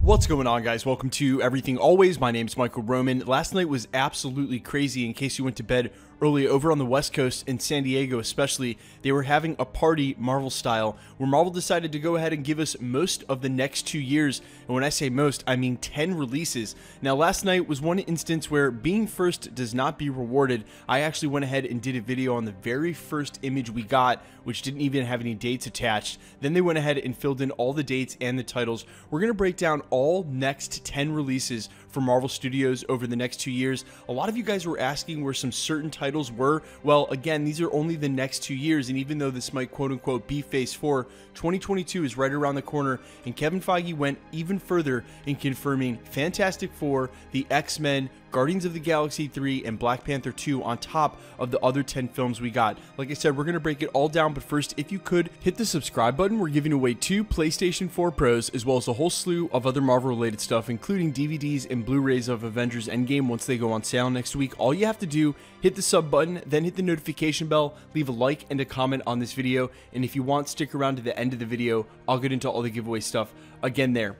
What's going on, guys? Welcome to Everything Always. My name's Michael Roman. Last night was absolutely crazy. In case you went to bed early over on the West Coast, in San Diego especially, they were having a party Marvel style where Marvel decided to go ahead and give us most of the next 2 years. And when I say most, I mean 10 releases. Now, last night was one instance where being first does not be rewarded. I actually went ahead and did a video on the very first image we got, which didn't even have any dates attached. Then they went ahead and filled in all the dates and the titles. We're going to break down all next 10 releases for Marvel Studios over the next 2 years. A lot of you guys were asking where some certain titles were. Well, again, these are only the next 2 years, and even though this might quote-unquote be Phase 4, 2022 is right around the corner, and Kevin Feige went even further in confirming Fantastic Four, the X-Men, Guardians of the Galaxy 3, and Black Panther 2 on top of the other 10 films we got. Like I said, we're going to break it all down, but first, if you could, hit the subscribe button. We're giving away 2 PlayStation 4 Pros, as well as a whole slew of other Marvel-related stuff, including DVDs and Blu-rays of Avengers Endgame once they go on sale next week. All you have to do, hit the sub button, then hit the notification bell, leave a like and a comment on this video, and if you want, stick around to the end of the video. I'll get into all the giveaway stuff again there.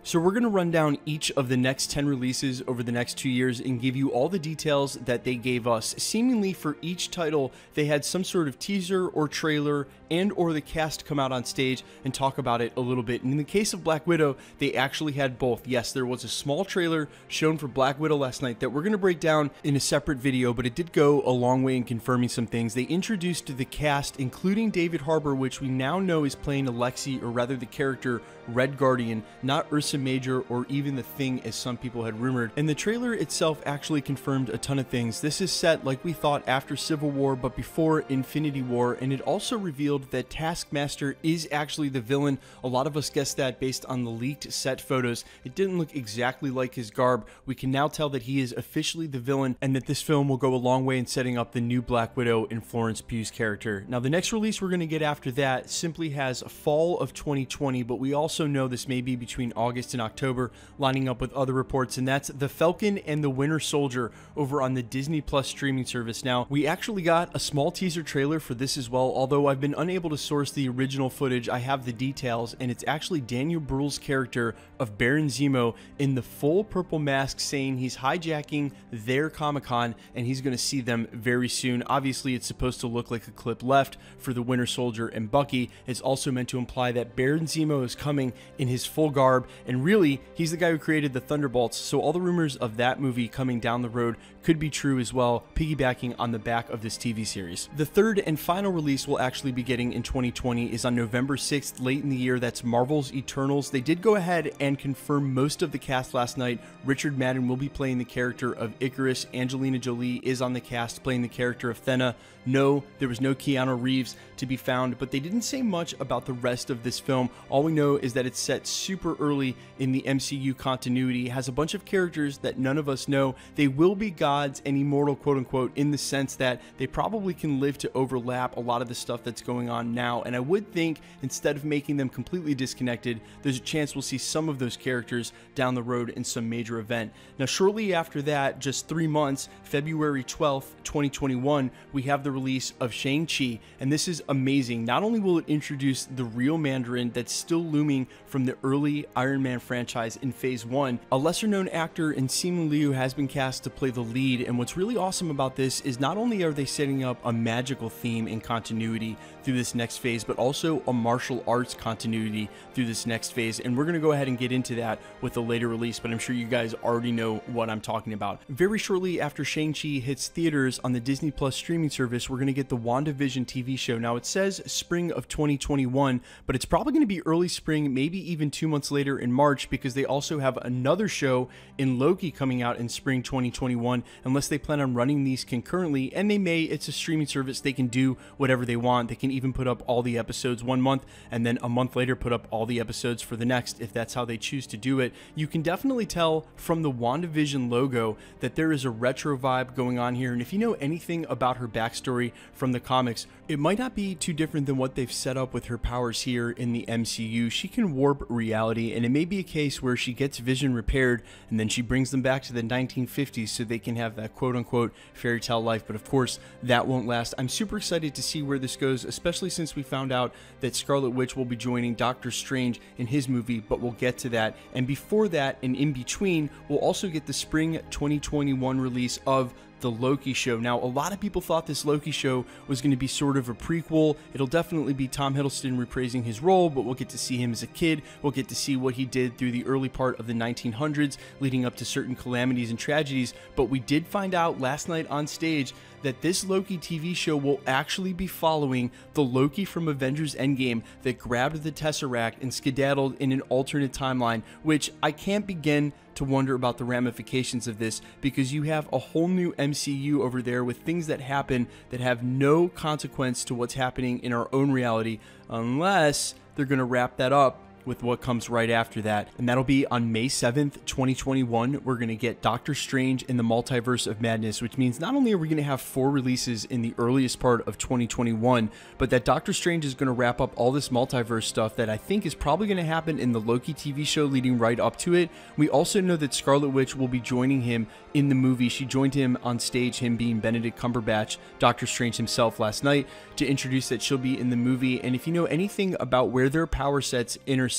So we're going to run down each of the next 10 releases over the next 2 years and give you all the details that they gave us. Seemingly for each title, they had some sort of teaser or trailer and or the cast come out on stage and talk about it a little bit. And in the case of Black Widow, they actually had both. Yes, there was a small trailer shown for Black Widow last night that we're going to break down in a separate video, but it did go a long way in confirming some things. They introduced the cast, including David Harbour, which we now know is playing Alexei, or rather the character Red Guardian, not Ursa Major or even the Thing as some people had rumored. And the trailer itself actually confirmed a ton of things. This is set like we thought after Civil War but before Infinity War, and it also revealed that Taskmaster is actually the villain. A lot of us guessed that based on the leaked set photos. It didn't look exactly like his garb. We can now tell that he is officially the villain and that this film will go a long way in setting up the new Black Widow in Florence Pugh's character. Now, the next release we're going to get after that simply has fall of 2020, but we also know this may be between August and October, lining up with other reports, and that's The Falcon and the Winter Soldier over on the Disney Plus streaming service. Now, we actually got a small teaser trailer for this as well, although I've been unable to source the original footage. I have the details, and it's actually Daniel Bruhl's character of Baron Zemo in the full purple mask saying he's hijacking their Comic-Con and he's going to see them very soon. Obviously, it's supposed to look like a clip left for the Winter Soldier and Bucky. It's also meant to imply that Baron Zemo is coming in his full garb, and really, he's the guy who created the Thunderbolts, so all the rumors of that movie coming down the road could be true as well, piggybacking on the back of this TV series. The third and final release we'll actually be getting in 2020 is on November 6th, late in the year. That's Marvel's Eternals. They did go ahead and confirm most of the cast last night. Richard Madden will be playing the character of Icarus. Angelina Jolie is on the cast playing the character of Thena. No, there was no Keanu Reeves to be found, but they didn't say much about the rest of this film. All we know is that it's set super early in the MCU continuity, has a bunch of characters that none of us know. They will be gods and immortal, quote unquote, in the sense that they probably can live to overlap a lot of the stuff that's going on now. And I would think instead of making them completely disconnected, there's a chance we'll see some of those characters down the road in some major event. Now, shortly after that, just 3 months, February 12th, 2021, we have the release of Shang-Chi, and this is amazing. Not only will it introduce the real Mandarin that's still looming from the early Iron Man franchise in Phase 1, a lesser-known actor in Simu Liu has been cast to play the lead, and what's really awesome about this is not only are they setting up a magical theme and continuity through this next phase, but also a martial arts continuity through this next phase, and we're going to go ahead and get into that with a later release, but I'm sure you guys already know what I'm talking about. Very shortly after Shang-Chi hits theaters on the Disney Plus streaming service, we're going to get the WandaVision TV show. Now, it says spring of 2021, but it's probably going to be early spring, maybe even 2 months later in March, because they also have another show in Loki coming out in spring 2021, unless they plan on running these concurrently, and they may. It's a streaming service. They can do whatever they want. They can even put up all the episodes 1 month, and then a month later put up all the episodes for the next, if that's how they choose to do it. You can definitely tell from the WandaVision logo that there is a retro vibe going on here, and if you know anything about her backstory from the comics, it might not be too different than what they've set up with her powers here in the MCU. She can warp reality, and it may may be a case where she gets Vision repaired and then she brings them back to the 1950s so they can have that quote-unquote fairy tale life, but of course that won't last. I'm super excited to see where this goes, especially since we found out that Scarlet Witch will be joining Doctor Strange in his movie, but we'll get to that. And before that, and in between, we'll also get the spring 2021 release of the Loki show. Now, a lot of people thought this Loki show was going to be sort of a prequel. It'll definitely be Tom Hiddleston reprising his role, but we'll get to see him as a kid. We'll get to see what he did through the early part of the 1900s, leading up to certain calamities and tragedies. But we did find out last night on stage that this Loki TV show will actually be following the Loki from Avengers Endgame that grabbed the Tesseract and skedaddled in an alternate timeline, which I can't begin to wonder about the ramifications of this, because you have a whole new MCU over there with things that happen that have no consequence to what's happening in our own reality, unless they're going to wrap that up with what comes right after that. And that'll be on May 7th, 2021. We're going to get Doctor Strange in the Multiverse of Madness, which means not only are we going to have 4 releases in the earliest part of 2021, but that Doctor Strange is going to wrap up all this multiverse stuff that I think is probably going to happen in the Loki TV show leading right up to it. We also know that Scarlet Witch will be joining him in the movie. She joined him on stage, him being Benedict Cumberbatch, Doctor Strange himself, last night to introduce that she'll be in the movie. And if you know anything about where their power sets intersect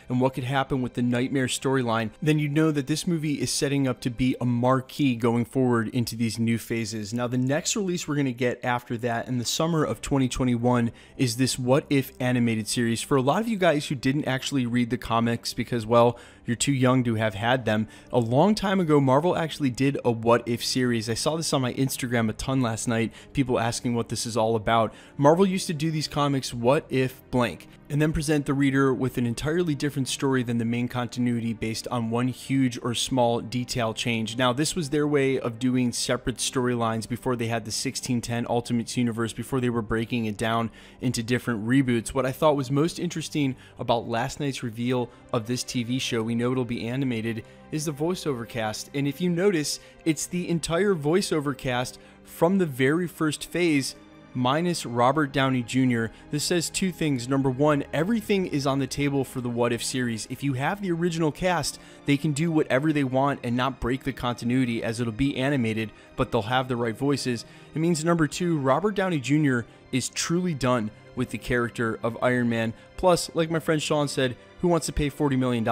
and what could happen with the Nightmare storyline, then you know that this movie is setting up to be a marquee going forward into these new phases. Now, the next release we're going to get after that in the summer of 2021 is this What If animated series. For a lot of you guys who didn't actually read the comics because, well, you're too young to have had them, a long time ago, Marvel actually did a What If series. I saw this on my Instagram a ton last night, people asking what this is all about. Marvel used to do these comics, What If blank, and then present the reader with an entirely different story than the main continuity based on one huge or small detail change. Now, this was their way of doing separate storylines before they had the 1610 Ultimates universe, before they were breaking it down into different reboots. What I thought was most interesting about last night's reveal of this TV show, we know it'll be animated, is the voiceover cast. And if you notice, it's the entire voiceover cast from the very first phase, minus Robert Downey Jr. This says 2 things. Number 1, everything is on the table for the What If series. If you have the original cast, they can do whatever they want and not break the continuity, as it'll be animated, but they'll have the right voices. It means, number 2, Robert Downey Jr. is truly done with the character of Iron Man. Plus, like my friend Sean said, who wants to pay $40 million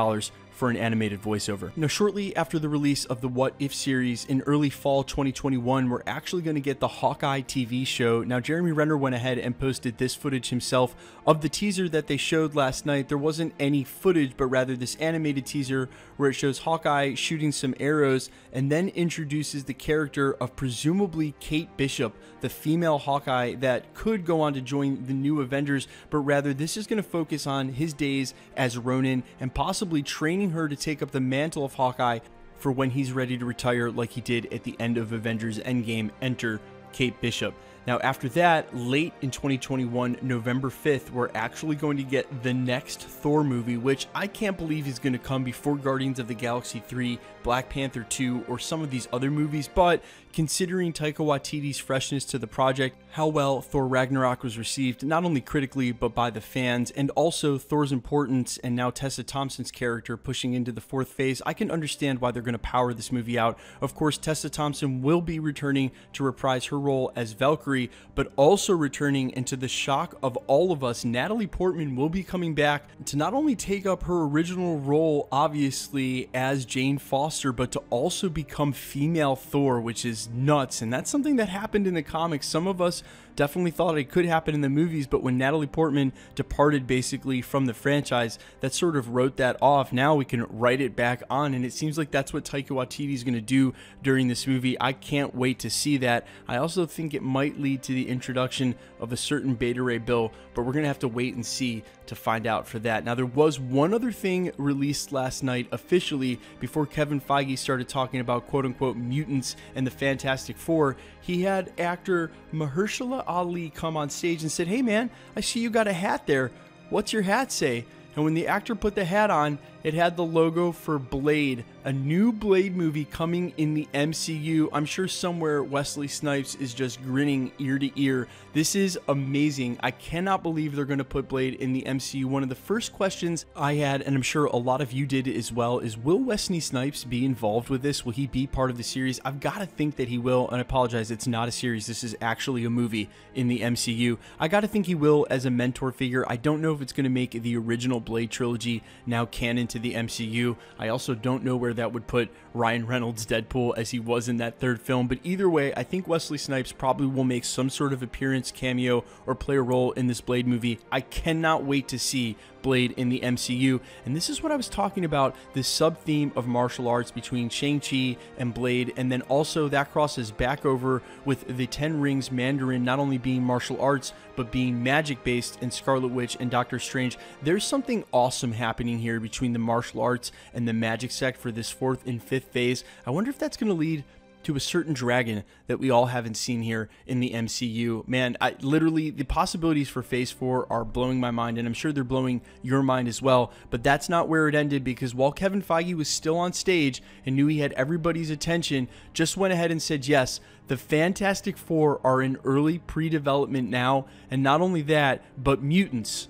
for an animated voiceover? Now, shortly after the release of the What If series in early fall 2021, we're actually going to get the Hawkeye TV show. Now, Jeremy Renner went ahead and posted this footage himself of the teaser that they showed last night. There wasn't any footage, but rather this animated teaser where it shows Hawkeye shooting some arrows and then introduces the character of presumably Kate Bishop, the female Hawkeye that could go on to join the new Avengers, but rather this is going to focus on his days as Ronin and possibly training her to take up the mantle of Hawkeye for when he's ready to retire, like he did at the end of Avengers Endgame. Enter Kate Bishop. Now, after that, late in 2021, November 5th, we're actually going to get the next Thor movie, which I can't believe is going to come before Guardians of the Galaxy 3, Black Panther 2, or some of these other movies. But considering Taika Waititi's freshness to the project, how well Thor Ragnarok was received, not only critically, but by the fans, and also Thor's importance and now Tessa Thompson's character pushing into the 4th phase, I can understand why they're going to power this movie out. Of course, Tessa Thompson will be returning to reprise her role as Valkyrie, but also returning, and to the shock of all of us, Natalie Portman will be coming back to not only take up her original role, obviously, as Jane Foster, but to also become female Thor, which is nuts. And that's something that happened in the comics. Some of us definitely thought it could happen in the movies, but when Natalie Portman departed basically from the franchise, that sort of wrote that off. Now we can write it back on, and it seems like that's what Taika Waititi is going to do during this movie. I can't wait to see that. I also think it might lead to the introduction of a certain Beta Ray Bill, but we're going to have to wait and see to find out for that. Now, there was one other thing released last night officially before Kevin Feige started talking about quote-unquote mutants and the Fantastic Four. He had actor Mahershala Ali come on stage and said, "Hey man, I see you got a hat there. What's your hat say?" and when the actor put the hat on, it had the logo for Blade, a new Blade movie coming in the MCU. I'm sure somewhere Wesley Snipes is just grinning ear to ear. This is amazing. I cannot believe they're going to put Blade in the MCU. One of the first questions I had, and I'm sure a lot of you did as well, is will Wesley Snipes be involved with this? Will he be part of the series? I've got to think that he will, and I apologize, it's not a series. This is actually a movie in the MCU. I got to think he will as a mentor figure. I don't know if it's going to make the original Blade trilogy now canon to the MCU. I also don't know where that would put Ryan Reynolds' Deadpool as he was in that third film, but either way, I think Wesley Snipes probably will make some sort of appearance, cameo, or play a role in this Blade movie. I cannot wait to see Blade in the MCU, and this is what I was talking about, this sub-theme of martial arts between Shang-Chi and Blade, and then also that crosses back over with the Ten Rings Mandarin not only being martial arts, but being magic-based in Scarlet Witch and Doctor Strange. There's something awesome happening here between the martial arts and the magic sect for this 4th and 5th phase. I wonder if that's going to lead to a certain dragon that we all haven't seen here in the MCU. Man, literally, the possibilities for Phase 4 are blowing my mind, and I'm sure they're blowing your mind as well, but that's not where it ended, because while Kevin Feige was still on stage and knew he had everybody's attention, just went ahead and said, yes, the Fantastic Four are in early pre-development now, and not only that, but mutants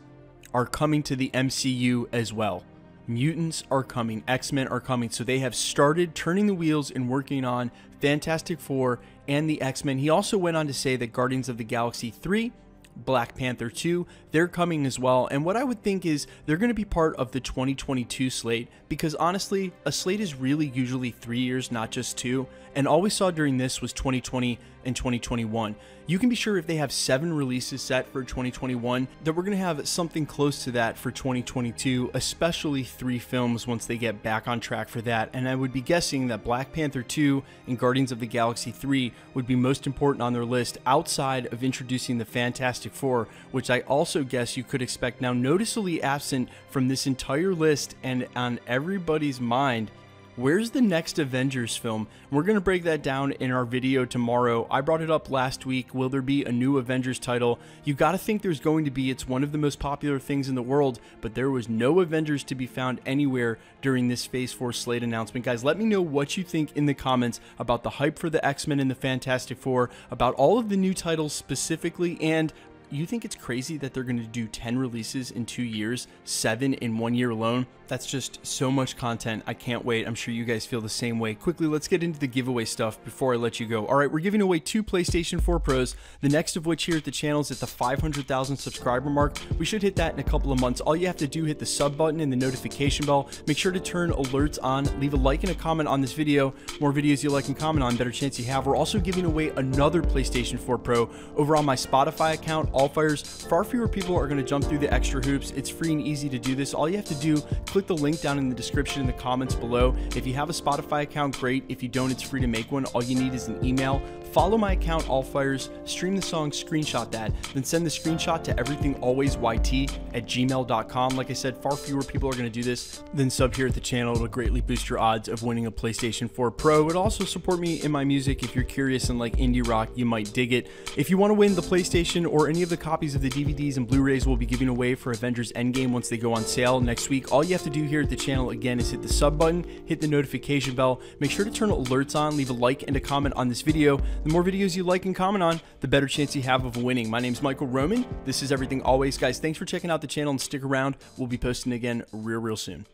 are coming to the MCU as well. Mutants are coming, X-Men are coming, so they have started turning the wheels and working on Fantastic Four and the X-Men. He also went on to say that Guardians of the Galaxy 3, Black Panther 2, they're coming as well, and what I would think is they're going to be part of the 2022 slate, because honestly, a slate is really usually 3 years, not just 2, and all we saw during this was 2020 and 2021. You can be sure if they have 7 releases set for 2021 that we're going to have something close to that for 2022, especially 3 films once they get back on track for that, and I would be guessing that Black Panther 2 and Guardians of the Galaxy 3 would be most important on their list outside of introducing the Fantastic Four, which I also guess you could expect now noticeably absent from this entire list and on everybody's mind. Where's the next Avengers film? We're going to break that down in our video tomorrow. I brought it up last week. Will there be a new Avengers title? You got to think there's going to be. It's one of the most popular things in the world, but there was no Avengers to be found anywhere during this Phase 4 slate announcement. Guys, let me know what you think in the comments about the hype for the X-Men and the Fantastic Four, about all of the new titles specifically, and you think it's crazy that they're going to do 10 releases in 2 years, 7 in 1 year alone? That's just so much content. I can't wait. I'm sure you guys feel the same way. Quickly, let's get into the giveaway stuff before I let you go. All right, we're giving away 2 PlayStation 4 Pros, the next of which here at the channel is at the 500,000 subscriber mark. We should hit that in a couple of months. All you have to do, hit the sub button and the notification bell. Make sure to turn alerts on. Leave a like and a comment on this video. More videos you like and comment on, better chance you have. We're also giving away another PlayStation 4 Pro over on my Spotify account, Allfires. Far fewer people are going to jump through the extra hoops. It's free and easy to do this. All you have to do, click the link down in the description in the comments below. If you have a Spotify account, great. If you don't, it's free to make one. All you need is an email. Follow my account, Allfires, stream the song, screenshot that, then send the screenshot to everythingalwaysYT@gmail.com. Like I said, far fewer people are going to do this than sub here at the channel. It'll greatly boost your odds of winning a PlayStation 4 Pro. It'll also support me in my music. If you're curious and like indie rock, you might dig it. If you want to win the PlayStation or any of the copies of the DVDs and Blu-rays we'll be giving away for Avengers Endgame once they go on sale next week, all you have to do here at the channel again is hit the sub button, hit the notification bell, make sure to turn alerts on, leave a like and a comment on this video. The more videos you like and comment on, the better chance you have of winning. My name's Michael Roman. This is Everything Always. Guys, thanks for checking out the channel and stick around. We'll be posting again real soon.